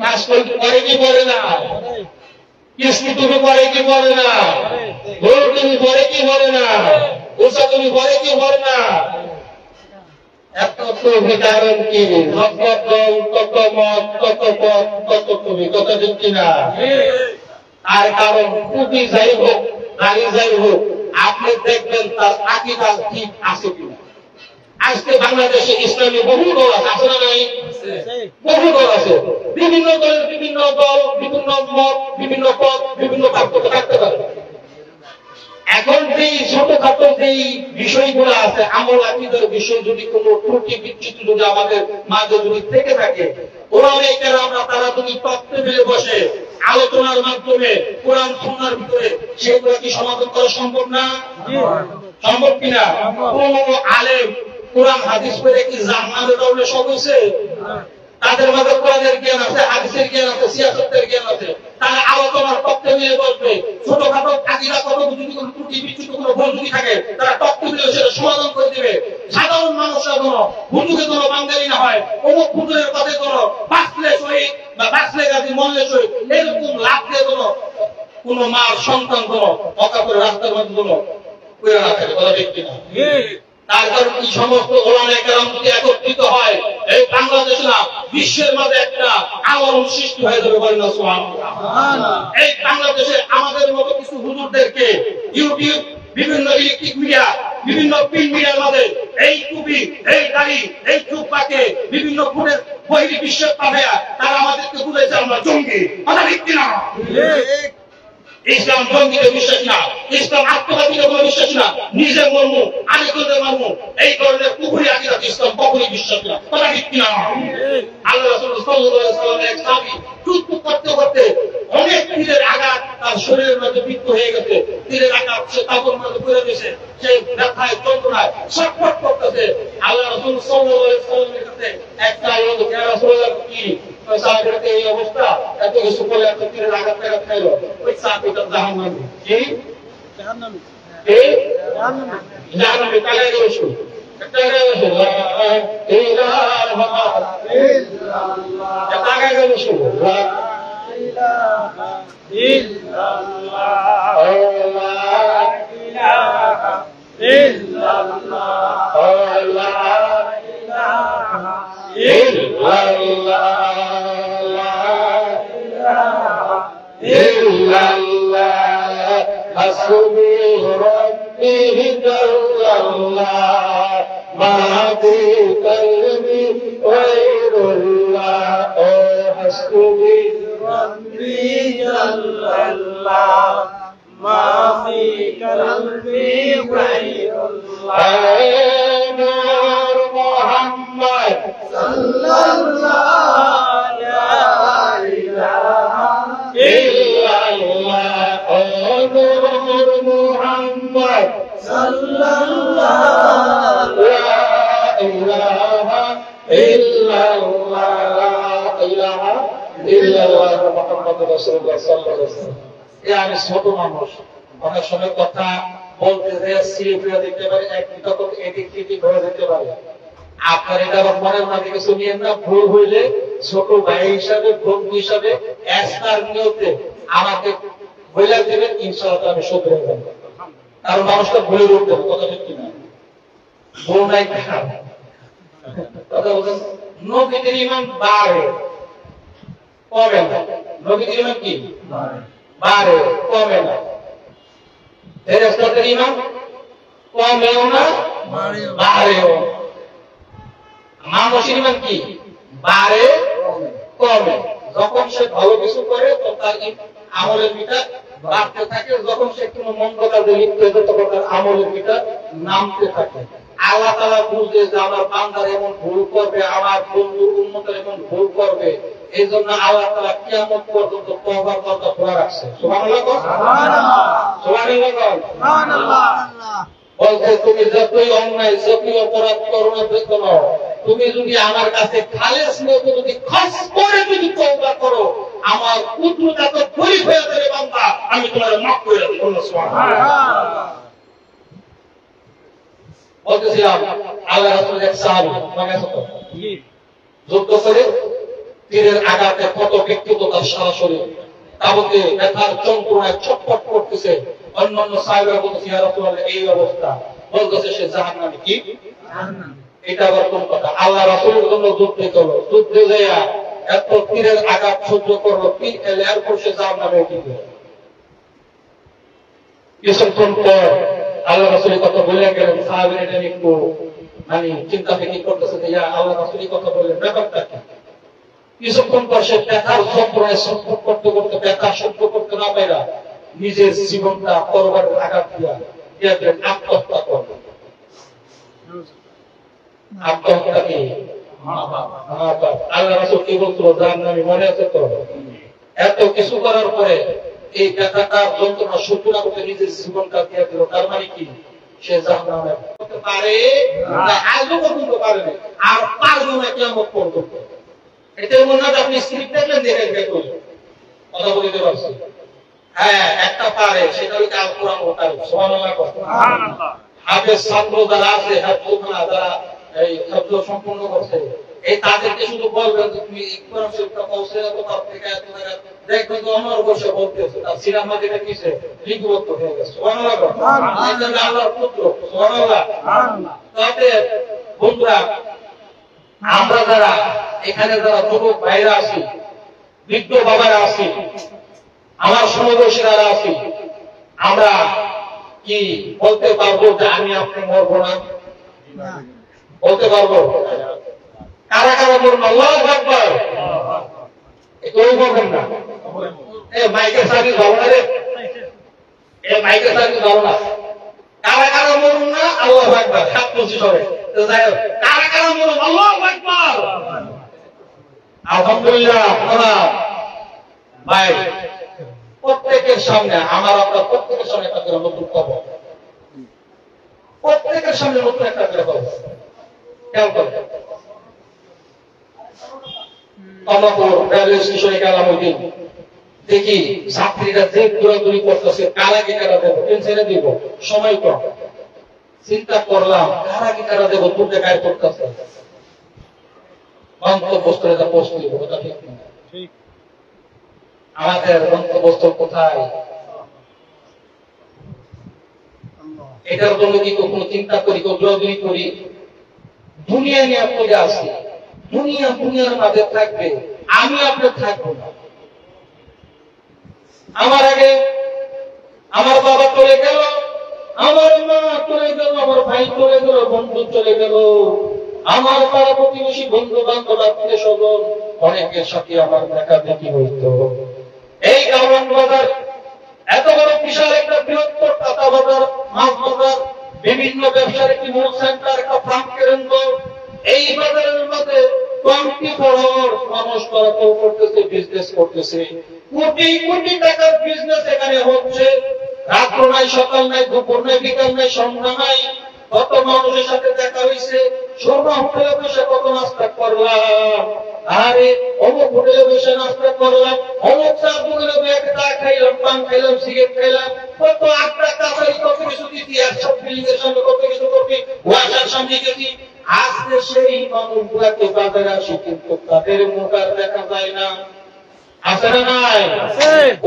কাজ করতে পরে কি বলে না, কিস্তি তুমি পরে কি বলে না, ভোট তুমি পরে কি বলে না, উৎসাহ তুমি পরে কি বলে না। একমাত্র বিধারণ কি যত দল তত মত তত পথ তত তুমি, কথা দিন কিনা? আর কারণ টুপি যাই হোক নারী যাই হোক আপনি দেখবেন তার আকীদা ঠিক আছে কিনা। আজকে বাংলাদেশে ইসলামী বহু দল আছে না নাই? বহু দল আছে, বিভিন্ন দলের বিভিন্ন দল, বিভিন্ন মত, বিভিন্ন পথ, বিভিন্ন পার্থক্য থাকতে পারে। এখন যে ছোটখাটো যে বিষয়গুলো আছে আমল আকীদার বিষয় যদি কোনো ত্রুটি বিচ্যুতি যদি আমাদের মাঝে যদি থেকে থাকে, ওলামায়ে আমরা তারা যদি তত্ত্বে মিলে বসে আলোচনার মাধ্যমে কোরআন সুন্নাহর ভিতরে সেগুলো কি সমাধান করা সম্ভব না? সম্ভব কিনা? কোন আলেম কোরআন হাদিস পড়ে কি জান্নাতে যাবে সব হইছে? তাদের মাঝে কোরআনের জ্ঞান আছে, হাদিসের জ্ঞান আছে, সিয়াসতের জ্ঞান আছে, তারা আলোচনার তত্ত্বে মিলে বসবে। ছোটখাটো আকীদা কত যদি কোনো ত্রুটি বিচ্যুতি কোনো ভুল যদি থাকে তারা তত্ত্বে মিলে সেটা সমাধান করে দিবে। সাধারণ মানুষরা কোনো হুজুরে কোনো বাঙালি না হয়, অমুক হুজুরের কথায় কোনো বাঁচলে শহীদ বা বাঁচলে গাজী মরলে শহীদ এরকম লাভ দিয়ে কোনো মার সন্তান কোনো অকাপড়ে রাস্তার মধ্যে কোনো করে না থাকে, কথা ঠিক কিনা? তার কারণ এই সমস্ত ওলামায়ে কেরাম যদি একত্রিত হয় এই বাংলাদেশ না বিশ্বের মাঝে একটা আলোড়ন সৃষ্টি হয়ে যাবে, বলেন না সুবহানাল্লাহ। এই বাংলাদেশে আমাদের মতো কিছু হুজুরদেরকে ইউটিউব, বিভিন্ন ইলেকট্রিক মিডিয়া, বিভিন্ন প্রিন্ট মিডিয়ার মাঝে এই টুপি, এই দাড়ি, এই চুপটাকে বিভিন্ন ফুটের বহির বিশ্বের পাঠায়া তারা আমাদেরকে বুঝেছে আমরা জঙ্গি, কথা ঠিক কিনা? ইসলাম জঙ্গিতে বিশ্বাস না, ইসলাম আত্মঘাতীতে কোনো বিশ্বাস না, নিজের মর্ম আরেকজনের মর্ম এই ধরনের কুফরি আকীদা ইসলাম কখনোই বিশ্বাস না, কথা ঠিক কিনা? আল্লাহ রাসূল সাল্লাল্লাহু আলাইহি ওয়াসাল্লামের এক সাহাবী চুপ করতে করতে অনেক তীরের আঘাত তার শরীরের মধ্যে বিদ্ধ হয়ে গেছে, তীরের আঘাত সে কাপড়ের মধ্যে পড়ে গেছে, সেই ব্যথায় যন্ত্রণায় ছটফট করতেছে। আল্লাহ রাসূল সাল্লাল্লাহু আলাইহি ওয়াসাল্লামের কাছে একটা ইয়া রাসূলুল্লাহ কি সাহাবীকে এই অবস্থা এত কিছু বলে এত তীরের আঘাত খাইলো, ওই সাহাবীটা জাহান্নামী, কি জাহান্নামী, এই জাহান্নামী কালে গেছে حسبي ربي جل الله ما في قلبي غير الله حسبي ربي جل الله ما في قلبي غير الله نور محمد صلى الله لا إله إلا الله نور محمد صلى الله لا إله إلا الله لا إله إلا الله محمد رسول الله صلى الله عليه وسلم। আমি ছোট মানুষ, অনেক সময় কথা বলতে সিরিয়াস দেখতে পারি, একদম এদিক সেদিক হয়ে যেতে পারে। আপনার এটা আবার মনের মাঝে কিছু নিয়েন না, ভুল হইলে ছোট ভাই হিসাবে, বন্ধু হিসাবে একটার নিয়তে আমাকে বলে দেবেন, ইনশাআল্লাহ আমি শুধরে যাবো। কারণ মানুষটা ভুলে উঠতে হবে, কথা ঠিক কিনা? ভুল নাই খারাপ কথা বলছেন। নবীদের ইমান বাড়ে কমে না, নবীদের ইমান কি বাড়ে কমে না। ফেরেশতাদের ঈমান কমেও না বাড়েও। মানুষের ঈমান কি বাড়ে কমে। যখন সে ভালো কিছু করে তখন তার আমলের মিটার বাড়তে থাকে, যখন সে কোনো মন্দ কাজে লিপ্ত হয়ে যায় তখন তার আমলের মিটার নামতে থাকে। আল্লাহ তাআলা বুঝে যে আমার বান্দার এমন ভুল করবে, আমার বন্ধুর উম্মতের এমন ভুল করবে, এই জন্য আল্লাহ তাআলা কিয়ামত পর্যন্ত তওবার দরজা খোলা রাখছে। সুবহানাল্লাহ সুবহানাল্লাহ সুবহানাল্লাহ। বলতে তুমি যতই অন্যায় যতই অপরাধ করো না কেন, তুমি যদি আমার কাছে খালেস মতো যদি খস করে যদি তওবা করো, আমার কুদরত এত বড় হয়ে যাবে বান্দা, আমি তোমার মাফ করে দেব। সুবহানাল্লাহ। বলতেছিলাম আল্লাহ রাসূলের এক সাহাবী মনে আছে তো, যুদ্ধ করে তীরের আঘাতে কত ব্যক্তিগত তার সারা শরীর তাবুতে ব্যথার যন্ত্রণায় ছটফট করতেছে। অন্যান্য সাহাবীরা বলতেছে ইয়া রাসূলুল্লাহ এই অবস্থা, বলতেছে সে জাহান্নামী। কি জাহান্নামী? এটা আবার কোন কথা? আল্লাহ রাসূলের জন্য যুদ্ধে চলো, যুদ্ধে যাইয়া এত তীরের আঘাত সহ্য করলো, তীর খেলে এরপর সে জাহান্নামে উঠবে। কিছুক্ষণ পর আল্লাহ রাসূলের কথা বলে গেলেন, সাহাবীরা এটা একটু মানে চিন্তা ফিকির করতেছে যে ইয়া আল্লাহ রাসূলের কথা বললেন, ব্যাপারটা কি? কিছুক্ষণ পর সে ব্যথার যন্ত্রণায় ছটফট করতে করতে ব্যথা সহ্য করতে না পারা নিজের জীবনটা তরবারির আঘাত দিয়া আত্মহত্যা করবে। আত্মহত্যা কি আল্লাহ রাসূল কি বলছিল জাহান্নামী মনে আছে তো? এত কিছু করার পরে এই ব্যথাটা যন্ত্রণা সহ্য না করতে নিজের জীবনটা দিয়ে দিল। তার মানে কি সে জাহান্নামে করতে পারে না, আজও পর্যন্ত পারেনি, আর পারবে না কিয়ামত পর্যন্ত। এটা মনে হয় আপনি স্ক্রিপ্ট দেখলেন দেখে কথা বলতে পারছি। হ্যাঁ, একটা পারে, সেটা হচ্ছে আল কোরআন ও তারিখ। সুবহানাল্লাহ সুবহানাল্লাহ। হাফেজ ছাত্র যারা আছে, হাফেজরা যারা এই শব্দ সম্পূর্ণ করছে, এই তাদেরকে শুধু বলবেন যে তুমি কোরআন শরীফটা পৌঁছে দাও, তার থেকে এত জায়গা দেখবেন যে আমার বসে বলতেছে তার সিনেমা যেটা কিসে লিপিবদ্ধ হয়ে গেছে। সুবহানাল্লাহ সুবহানাল্লাহ। এই জন্য আল্লাহর পুত্র। সুবহানাল্লাহ সুবহানাল্লাহ। তাতে বন্ধুরা, আমরা যারা এখানে যারা যুবক ভাইরা আছি, বৃদ্ধ বাবারা আছি, আমার সমবয়সীরা আছি, আমরা কি বলতে পারবো যে আমি আপনি মরবো না? বলতে পারবো? কারা কারা বলুন আল্লাহু আকবার। কেউ বলবেন না। মাইকের সার্ভিস ভালো না রে, মাইকের সার্ভিস ভালো না। কারা কারা বলুন না আল্লাহু আকবার, হাত তুলছি সবাই। কারা কারা বলুন আল্লাহু আকবার। আলহামদুলিল্লাহ। ভাই, প্রত্যেকের সামনে আমার আপনার প্রত্যেকের সামনে একটা করে নতুন খবর, প্রত্যেকের সামনে নতুন একটা করে খবর। খেয়াল করেন, কমলাপুর রেলওয়ে স্টেশনে গেলাম ওই দিন, দেখি ছাত্রীরা যে দৌড়াদৌড়ি করতেছে, কারা কি কারা দেবো, টেনশনে দিব, সময় কম। চিন্তা করলাম কারা কি কারা দেবো, দুটো গায়ে করতেছে, গন্তব্যস্থলে এটা পৌঁছে দিব, ওটা ঠিক না। আমাদের গন্তব্যস্থল কোথায়? এটার জন্য কি কখনো চিন্তা করি, দৌড়াদৌড়ি করি? দুনিয়া নিয়ে পড়ে আসি, দুনিয়া দুনিয়ার মাঝে থাকবে, আমি আপনার থাকবো না। আমার আগে আমার বাবা চলে গেল, আমার মা চলে গেল, আমার ভাই চলে গেল, বন্ধু চলে গেল, আমার পাড়া প্রতিবেশী বন্ধু বান্ধব আত্মীয় স্বজন অনেকের সাথে আমার দেখা দেখি হইত। এই কারণ বাজার এত বড় বিশাল একটা বৃহত্তর টাকা বাজার, মাছ বাজার, বিভিন্ন ব্যবসার একটি মূল সেন্টার, একটা প্রাণ কেন্দ্র। এই বাজারের মধ্যে 24 মানুষ চলাচল করতেছে, বিজনেস করতেছে, কোটি কোটি টাকার বিজনেস এখানে হচ্ছে। রাত্র নাই, সকাল নাই, দুপুর নাই, বিকাল নাই, সন্ধ্যা নাই। কত মানুষের সাথে দেখা হয়েছে, শর্মা হোটেলে বসে কত নাস্তা করলাম, আরে অমুক হোটেলে বসে নাস্তা করলাম, অমুক চা দোকানে একটা খাইলাম, পান খাইলাম, সিগারেট খাইলাম, কত আড্ডা কাছারি, কত কিছু দিচ্ছি, একসব বিল্ডিং এর সামনে কত কিছু করছি, ওয়াশার সামনে গেছি। আজকে সেই মানুষগুলাকে বাজারে আসি, কিন্তু তাদের মুখ আর দেখা যায় না। আছে না নাই?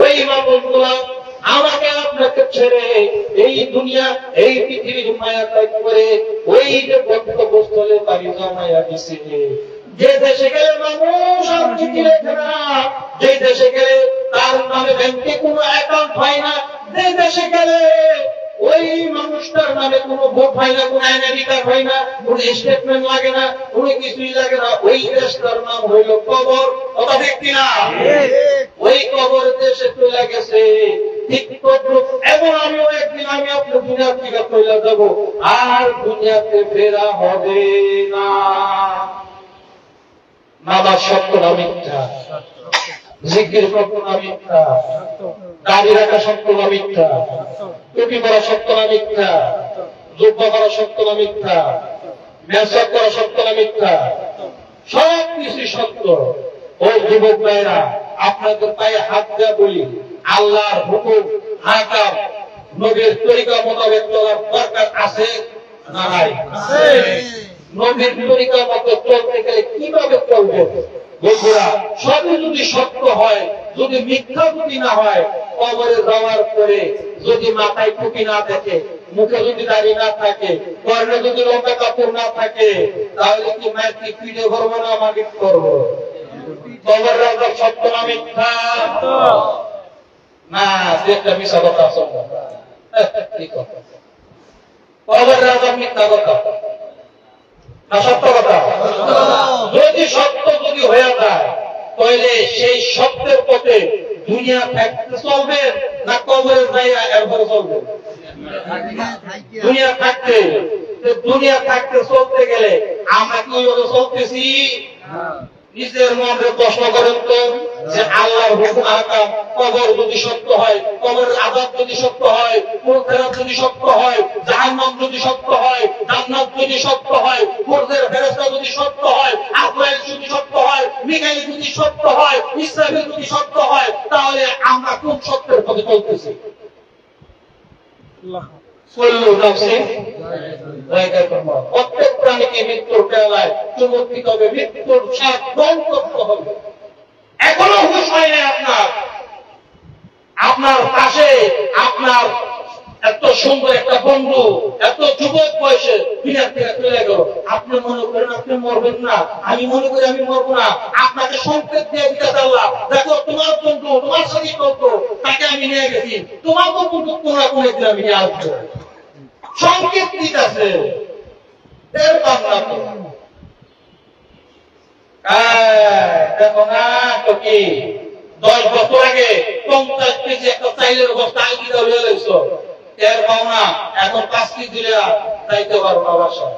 ওই মানুষগুলা আমাকে আপনাকে ছেড়ে এই দুনিয়া, এই পৃথিবীর মায়া ত্যাগ করে ওই যে গন্তব্যস্থলে বাড়ি জমাইয়া দিছে। যে দেশে গেলে মানুষ আর চিঠি লেখে না, যে দেশে গেলে তার নামে ব্যাংকে কোনো অ্যাকাউন্ট হয় না, যে দেশে গেলে নামে কোনো ভোট হয় না, কোনো আইনআইডি কার্ড হয় না, কোনো স্টেটমেন্ট লাগে না, কোনো কিছুই লাগে না। ওই দেশটার নাম হইল কবর। কথা ঠিক কিনা? ওই কবর দেশে চলে গেছে। এবং আমিও একদিন আমি আপনার দুনিয়া থেকে চলে যাব, আর দুনিয়াতে ফেরা হবে না। নামাজ সত্য না মিথ্যা? জিকির সত্য না মিথ্যা? দাড়ি রাখা সত্য না মিথ্যা? টুপি পরা সত্য না মিথ্যা? জুব্বা করা সত্য না মিথ্যা? মেসাক করা সত্য না মিথ্যা? সব কিছু সত্য। ওই যুবক ভাইরা, আপনাদের পায়ে হাত দেওয়া বলি, আল্লাহর হুকুম হাকাম নবীর তরিকা মোতাবেক চলার দরকার আছে না নাই? নবীর তরিকা মতো চলতে গেলে কিভাবে চলবে? বন্ধুরা, সবই যদি সত্য হয়, যদি মিথ্যা যদি না হয়, কবরে যাওয়ার পরে যদি মাথায় টুপি না থাকে, মুখে যদি দাড়ি না থাকে, কর্ণে যদি লম্বা কাপড় না থাকে, তাহলে কি মায়ের পিঠে করবো না মাটির করবো? কবর রাজা সত্য না মিথ্যা? না, যেটা মিশা কথা আসল কবর রাজা মিথ্যা কথা না সত্য কথা? যদি সত্য যদি হয়ে যায়, তাহলে সেই সত্যের পথে দুনিয়া থাকতে চলবে না কবরের জায়গা এরপরে চলবে? দুনিয়া থাকতে। দুনিয়া থাকতে চলতে গেলে আমরা কি ওইভাবে চলতেছি? নিজের মনে প্রশ্ন করেন তো, যে আল্লাহর হুকুম আহকাম কবর যদি সত্য হয়, কবরের আযাব যদি সত্য হয়, মুনকারাত যদি সত্য হয়, জাহান্নাম যদি সত্য হয়, জান্নাত যদি সত্য হয়, ফেরেশতার ফেরেশতা যদি সত্য হয়, আজরাইল যদি সত্য হয়, মিকাইল যদি সত্য হয়, ইসরাফিল যদি সত্য হয়, তাহলে আমরা কোন সত্যের পথে চলতেছি? প্রত্যেক প্রাণীকে মৃত্যুর পেলায় চুমুকিত হবে, মৃত্যুর স্বাদ গ্রহণ করতে হবে। এখনো হুঁশ হয় নাই আপনার পাশে আপনার এত সুন্দর একটা বন্ধু, এত যুবক বয়সে দুনিয়া থেকে চলে গেল। আপনি মনে করেন আপনি মরবেন না, আমি মনে করি আমি মরবো না। আপনাকে সংকেত দিয়ে দিতে চাল্লাম, দেখো তোমার বন্ধু তোমার সাথে চলতো, তাকে আমি নিয়ে গেছি, তোমার বন্ধু কোন না কোন একদিন আমি নিয়ে আসবো। সংকেত দিতেছে। দেখো না তো কি 10 বছর আগে 50 কেজি একটা চাইলের অবস্থা আলগিদা হয়ে গেছ, এর পাওনা এখন 5 কেজি দিলে চাইতে পারো না বাসায়।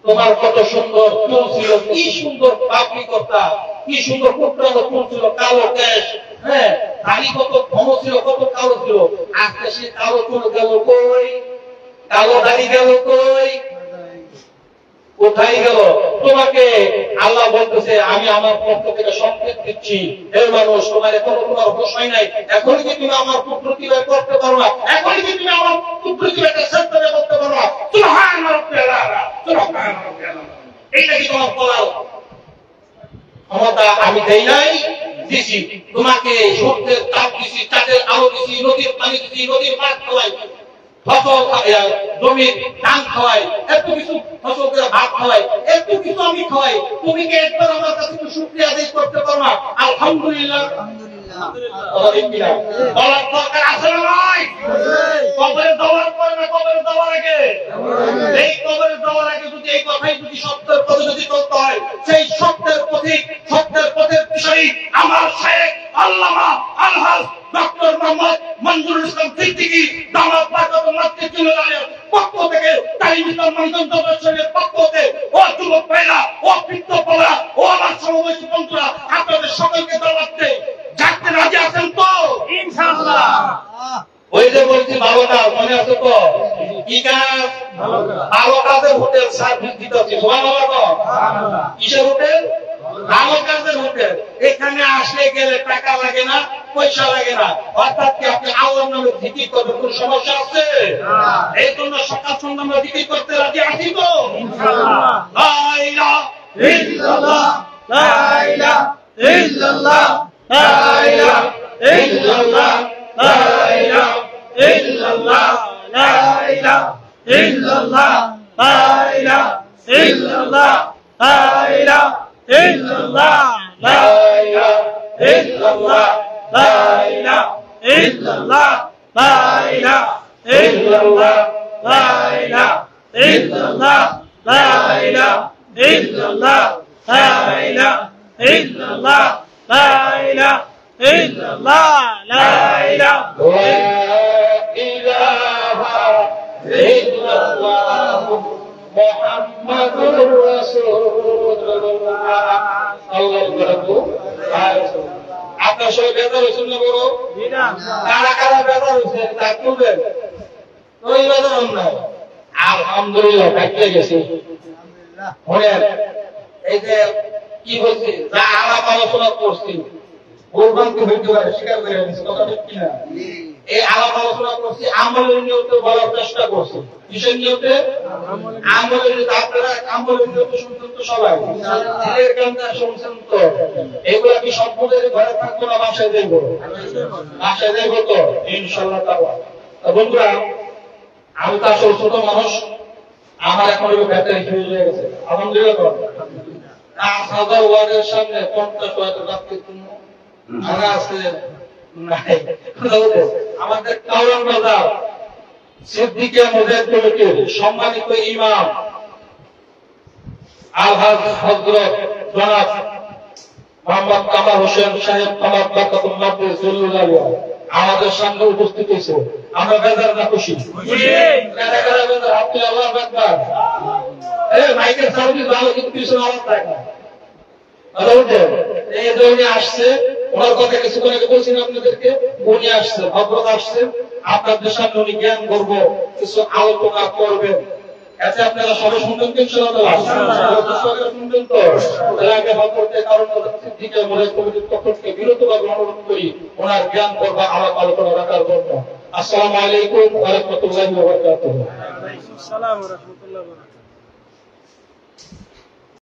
তোমার কত সুন্দর চুল ছিল, কি সুন্দর পাপড়ি করতা, কি সুন্দর কুটরানো চুল ছিল, কালো কেশ, হ্যাঁ, দাড়ি কত ঘন ছিল, কত কালো ছিল। আজকে সে কালো চুল গেল কই? কালো দাড়ি গেল কই? কোথায় গেল? তোমাকে আল্লাহ বলতেছে, আমি আমার পক্ষ থেকে সংকেত দিচ্ছি, হে মানুষ, তোমার এখনো তোমার হুঁশ হয় নাই। এখন কি তুমি আমার পুত্র কিভাবে করতে পারো না? এখন কি তুমি আমার পুত্র কিভাবে সেজদা করতে পারো না? সুবহান রাব্বিল আলা, সুবহান রাব্বিল আলা। এইটা কি তোমার বলার ক্ষমতা আমি দেই নাই? দিছি। তোমাকে সূর্যের তাপ দিছি, চাঁদের আলো দিছি, নদীর পানি দিছি, নদীর মাছ খাওয়াই, ফসল জমির ধান খাওয়াই, এত কিছু ফসল করে ভাত খাওয়াই, এত কিছু আমি খাওয়াই। তুমি কি একবার আমার কাছে একটু শুকরিয়া আদায় করতে পারো না? আলহামদুলিল্লাহ। বলার দরকার আছে না নয়? কবরে যাওয়ার পরে না কবরে যাওয়ার আগে? এই কবরে যাওয়ার আগে যদি এই কথাই যদি সত্যের পথে যদি চলতে হয়, সেই সত্যের পথিক, সত্যের পথের বিষয়ী আমার শেখ আল্লামা আলহাজ ডক্টর মোহাম্মদ মঞ্জুরুল ইসলাম সিদ্দিকী দামাত বারকাতুল মাতৃতুল্লাহ আলাইহির পক্ষ থেকে, তালিম ইসলাম মঞ্জুর দরবারের পক্ষ থেকে, ও যুবক ভাইরা, ও বৃদ্ধ বাবারা, ও আমার সমবয়সী বন্ধুরা, আপনাদের সকলকে দাওয়াত দেই। যাতে রাজি আছেন তো? ইনশাআল্লাহ। ওই যে বলছি ভালো কাজ, মনে আছে তো? কি কাজ? ভালো কাজের হোটেল সার্ভিস দিতে হচ্ছে। সুবহানাল্লাহ। কিসের হোটেল? ভালো কাজের হোটেল। এখানে আসলে গেলে টাকা লাগে না, পয়সা লাগে না। অর্থাৎ কি আপনি আল্লাহর নামে জিকির করবেন, কোন সমস্যা আছে? এই জন্য সকাল সন্ধ্যা আমরা জিকির করতে রাজি আছি তো? ইনশাআল্লাহ। লা ইলাহা ইল্লাল্লাহ, লা ইলাহা ইল্লাল্লাহ, লা ইলাহা ইল্লাল্লাহ, লা ইলাহা ইল্লাল্লাহ, লা ইলাহা ইল্লাল্লাহ, লা ইলাহা ইল্লাল্লাহ, লা ইলাহা ইল্লাল্লাহ, লা ইলাহা ইল্লাল্লাহ, লা ইলাহা ইল্লাল্লাহ, লা ইলাহা ইল্লাল্লাহ। ইল্লাল্লাহ লা ইলাহা ইল্লাল্লাহ লা ইলাহা ইল্লাল্লাহ লা ইলাহা ইল্লাল্লাহ লা ইলাহা ইল্লাল্লাহ লা ইলাহা ইল্লাল্লাহ মুহাম্মাদুর রাসূলুল্লাহ আল্লাহু আকবার। আপনার সবাই বেজার হয়েছেন না বড়? কারা কারা বেজার হয়েছে তা তুলবেন, ওই বেজার নাই। আলহামদুলিল্লাহ কাটিয়ে গেছে। এই যে কি হচ্ছে যা আলাপ আলোচনা করছি ভুলভ্রান্তি হইতে পারে, স্বীকার করে নিচ্ছি, কথা ঠিক কিনা? এই আলাপ আলোচনা করছি আমলের নিয়তে বলার চেষ্টা করছি। কিসের নিয়তে? আমলের নিয়তে। আপনারা আমলের নিয়তে শুনছেন তো সবাই? দিলের কান্না শুনছেন তো? এগুলা কি সম্পদের ঘরে থাকবো না বাসায় যাইব? বাসায় যাইব তো ইনশাআল্লাহ তাআলা। বন্ধুরা, আমি তো আসলে ছোট মানুষ, আমার এখন ব্যাটারি ফিউজ হয়ে গেছে। আলহামদুলিল্লাহ। হাজার ওয়ার্ডের সামনে 50 ওয়ার্ড রাখতে আমাদের কাউরান বাজার সিদ্দিকিয়া মুজাহিদ কমিটির সম্মানিত ইমাম আলহাজ হযরত জনাব মোহাম্মদ কামাল হোসেন সাহেব কামাল বারাকাতুল্লাহ জুল্লুল্লাহ আমাদের সামনে উপস্থিত হয়েছে। আমরা বেজার না খুশি? আল্লাহু আকবার। মাইকের সাউন্ড ভালো, কিন্তু পিছনে আওয়াজ থাকে না। এই যে উনি আসছে, ওনার কথা কিছুক্ষণ আগে বলছি না আপনাদেরকে, উনি আসছে, ভদ্রত আসছে, আপনাদের সামনে উনি জ্ঞান করবো, কিছু আলোচনা করবেন। এতে আপনারা সবাই শুনবেন তো ইনশাআল্লাহ? শুনবেন তো? তাহলে আগে ভদ্রতের কারণ সিদ্দিকিয়া মুজাহিদ কমিটির পক্ষ থেকে বিরতভাবে অনুরোধ করি ওনার জ্ঞান করবা আলাপ আলোচনা রাখার জন্য। আসসালামু আলাইকুম ওয়া রাহমাতুল্লাহি ওয়া বারাকাতুহু। ওয়া আলাইকুম আসসালাম ওয়া রাহমাতুল্লাহি ওয়া বারাকাতুহু।